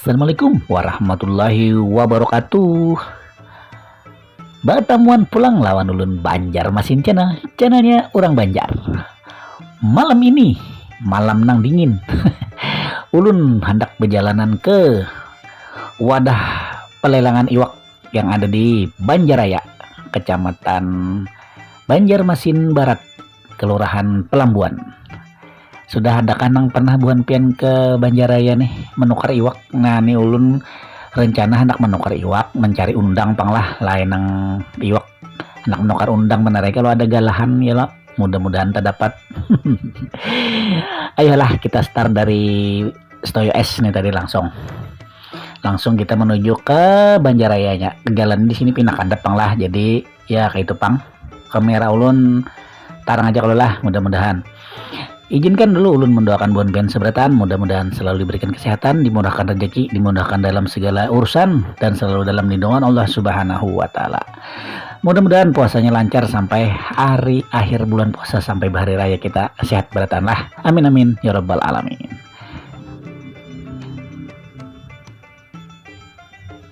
Assalamualaikum warahmatullahi wabarakatuh. Batamuan pulang lawan ulun Banjarmasin cenanya orang Banjar. Malam ini malam nang dingin. Ulun hendak berjalanan ke wadah pelelangan iwak yang ada di Banjaraya, Kecamatan Banjarmasin Barat, Kelurahan Pelambuan. Sudah ada kanang pernah buan pian ke Banjaraya nih menukar iwak. Nah nih ulun rencana hendak menukar iwak, mencari undang panglah lain nang iwak, hendak menukar undang menarik kalau ada galahan ya lah, mudah-mudahan terdapat. Ayolah kita start dari Stoyo S nih tadi langsung kita menuju ke Banjarayanya. Jalan di sini pindah kandap panglah, jadi ya kayak itu pang kamera ulun tarang aja kalau lah, mudah-mudahan. Izinkan dulu ulun mendoakan buan pian seberatan, mudah-mudahan selalu diberikan kesehatan, dimudahkan rezeki, dimudahkan dalam segala urusan, dan selalu dalam lindungan Allah Subhanahu wa Ta'ala. Mudah-mudahan puasanya lancar sampai hari akhir bulan puasa, sampai hari raya kita sehat beratan lah. Amin amin ya rabbal alamin.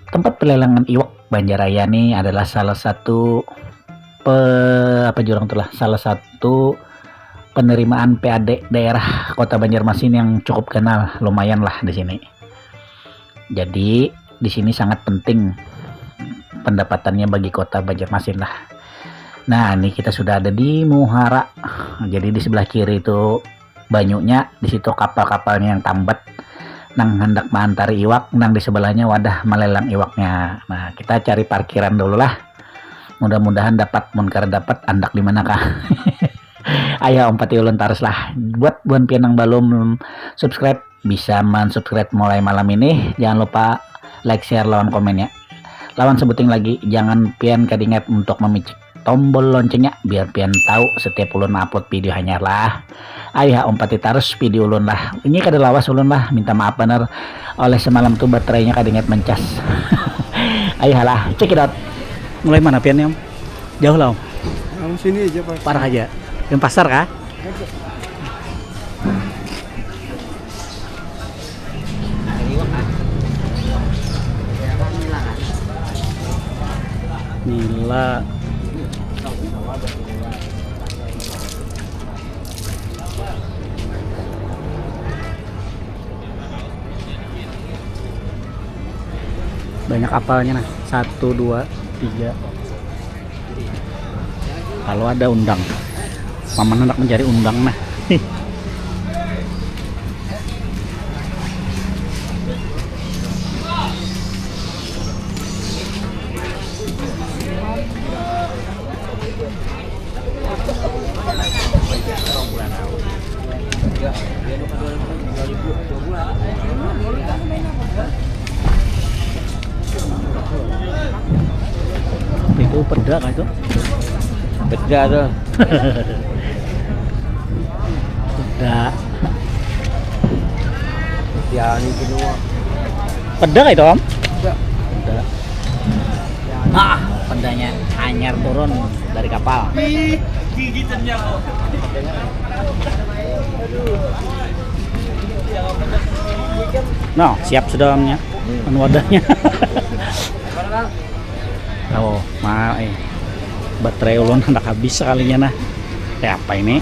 Tempat pelelangan iwak Banjaraya ini adalah salah satu salah satu penerimaan PAD daerah Kota Banjarmasin yang cukup kenal, lumayan lah di sini. Jadi di sini sangat penting pendapatannya bagi Kota Banjarmasin lah. Nah, ini kita sudah ada di Muhara. Jadi di sebelah kiri itu banyunya, di situ kapal-kapalnya yang tambat nang hendak mantari iwak, nang di sebelahnya wadah melelang iwaknya. Nah, kita cari parkiran dulu lah. Mudah-mudahan dapat, munkar dapat, andak di manakah. Ayo ompati ulun taras lah. Buat buan pian yang belum subscribe, bisa subscribe mulai malam ini. Jangan lupa like, share, lawan komennya. Lawan sebuting lagi, jangan pian kadingat untuk memicik tombol loncengnya biar pian tahu setiap ulun upload video hanya lah. Ayo ompati taras video ulun lah. Ini kada lawas ulun lah, minta maaf bener oleh semalam tuh baterainya kadingat mencas. Ayo lah, check it out. Mulai mana pian om? Jauh lah om? Sini aja Pak. Parah aja. Yang pasar kah? Nila. Banyak apalnya nah. 1, 2, 3. Kalau ada undang. Paman hendak mencari undang nah. Itu peda kan itu? Beda tuh. Peda. Ya ini kedua. Peda itu om? Peda. Peda. Ah, pedanya anyar turun dari kapal. Gigitannya kok. No, siap sudah omnya. Wadahnya. Oh, baterai ulun hendak habis sekalinya nah. Apa ini?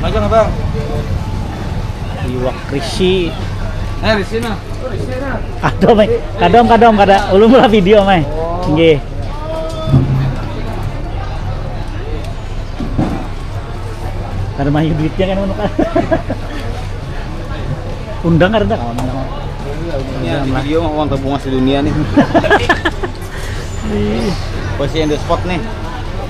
Lagi nggak bang? Iwak krisi. Di sini. Di sini. Kadom kada ulun mula video mai. Nggih. Ada mayu duitnya kan mana kan. Undang ada kawan. Ini video mah uang tabungan sedunia nih. Versi on the spot nih.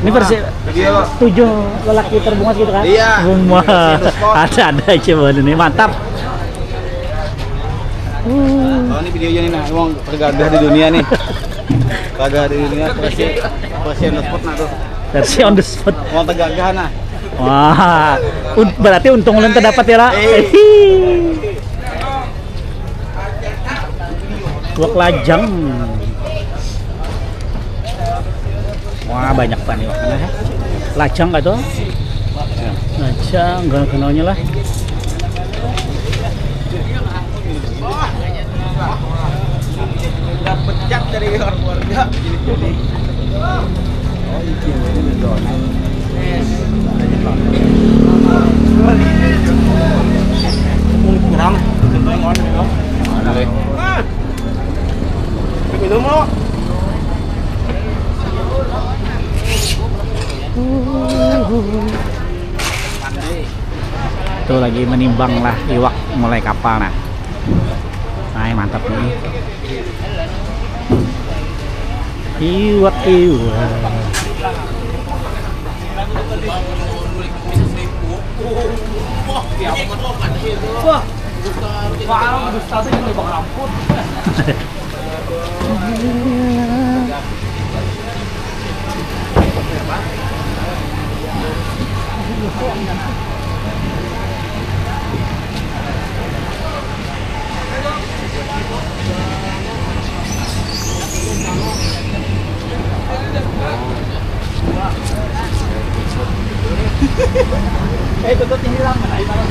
Ini versi Video 7 lelaki terbungas gitu kan? Iya. Wah, ada coba ini mantap. Oh ini videonya nih nah, uang tergagah di dunia nih. Tergagah di dunia versi on the spot nah tuh. Versi on the spot. Uang tergagah nah. Wah, berarti untung ulun terdapat ya lah. Tuak lajang. Wah banyak pan iwaknya ya. Lajang nggak tuh? Lajang, nggak kenalnya lah. Dapat cat dari keluarga jadi. Oh ini zona. Kurang, contohnya ngon dong. Mana leh? Minum lo. Tuh lagi menimbang lah iwak mulai kapal nah. Nah mantap nih. Iwak. Wah, parah Gustavo yang bang rambut. Tutut hilang mana ibarat.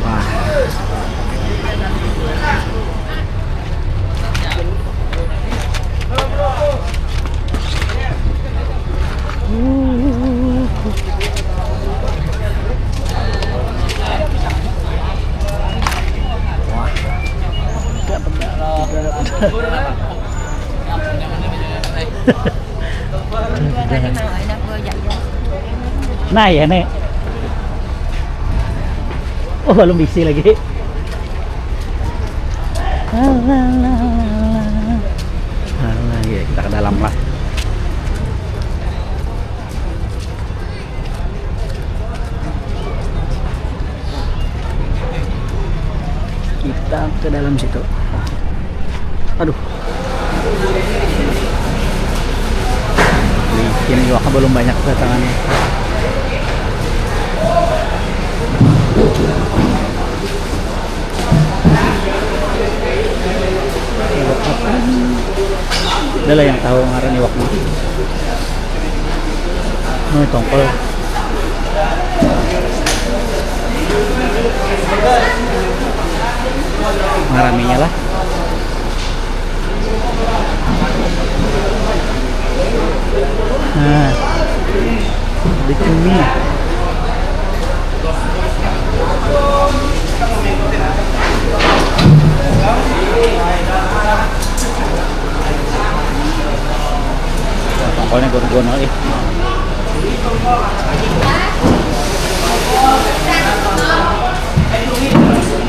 Wah. Nah ya nek. Oh belum bisi lagi. Ya kita ke dalam lah. Kita ke dalam situ. Aduh. Bikin juga belum banyak kedatangannya. Adalah yang tahu ngaran iwak mah. Oh, tongkol. Ngaraminya lah. Nah, ada cumi. Tongkolnya gonol ih.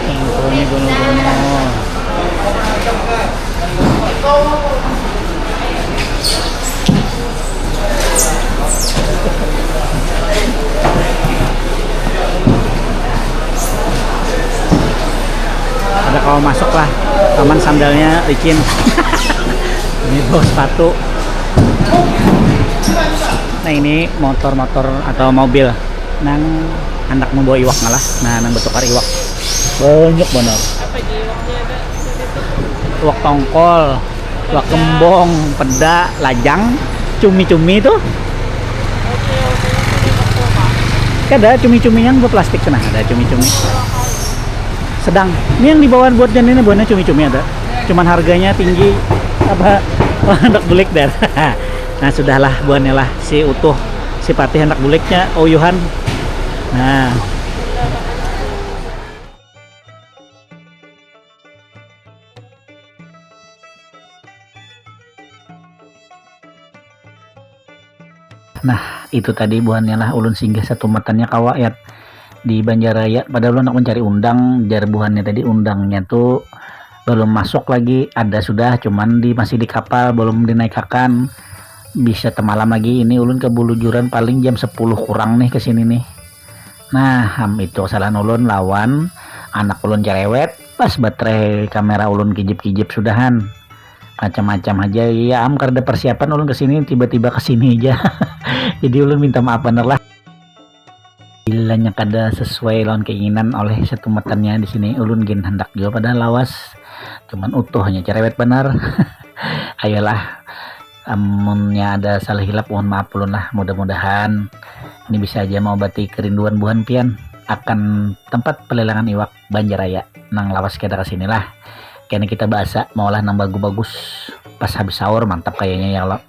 Tongkolnya gonol-gonol. Ada kalau masuk lah, aman sandalnya licin. Ini bawa sepatu. Nah ini motor-motor atau mobil nang hendak membawa iwak ngalah. Nah nang bertukar iwak banyak bener. Iwak tongkol, iwak kembong, peda, lajang, cumi-cumi tuh. Ada cumi-cumi yang buat plastik sana, ada cumi-cumi. Sedang ini yang dibawa buat dan ini buatnya cumi-cumi ada. Cuman harganya tinggi apa hendak bulik dar. Nah sudahlah buahnya lah si utuh si patih hendak buliknya oyuhan. Nah Nah itu tadi buhannya lah ulun singgah satu matanya kawayat di Banjaraya, padahal ulun nak mencari undang, jar buhannya tadi undangnya tuh belum masuk lagi, ada sudah cuman masih di kapal belum dinaikakan, bisa temalam lagi. Ini ulun ke Bulujuran paling jam 10 kurang nih kesini nih. Nah itu kesalahan ulun lawan anak ulun cerewet, pas baterai kamera ulun kijip-kijip sudahan macam-macam aja ya karena persiapan ulun kesini tiba-tiba kesini aja. Jadi ulun minta maaf bener lah bilanya kada sesuai lawan keinginan oleh satu matannya di sini. Ulun gin hendak juga pada lawas cuman utuhnya cerewet benar. Ayolah, amunnya ada salah hilap mohon maaf ulun lah. Mudah-mudahan ini bisa aja mengobati kerinduan buhan pian akan tempat pelelangan iwak Banjaraya nang lawas kita kesini lah. Kayaknya kita bahasa maulah nang bagus-bagus pas habis sahur, mantap kayaknya ya Allah.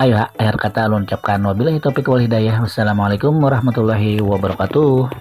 Ayo akhir kata ulun ucapkan wabillahi taufiq wal hidayah. Wassalamualaikum warahmatullahi wabarakatuh.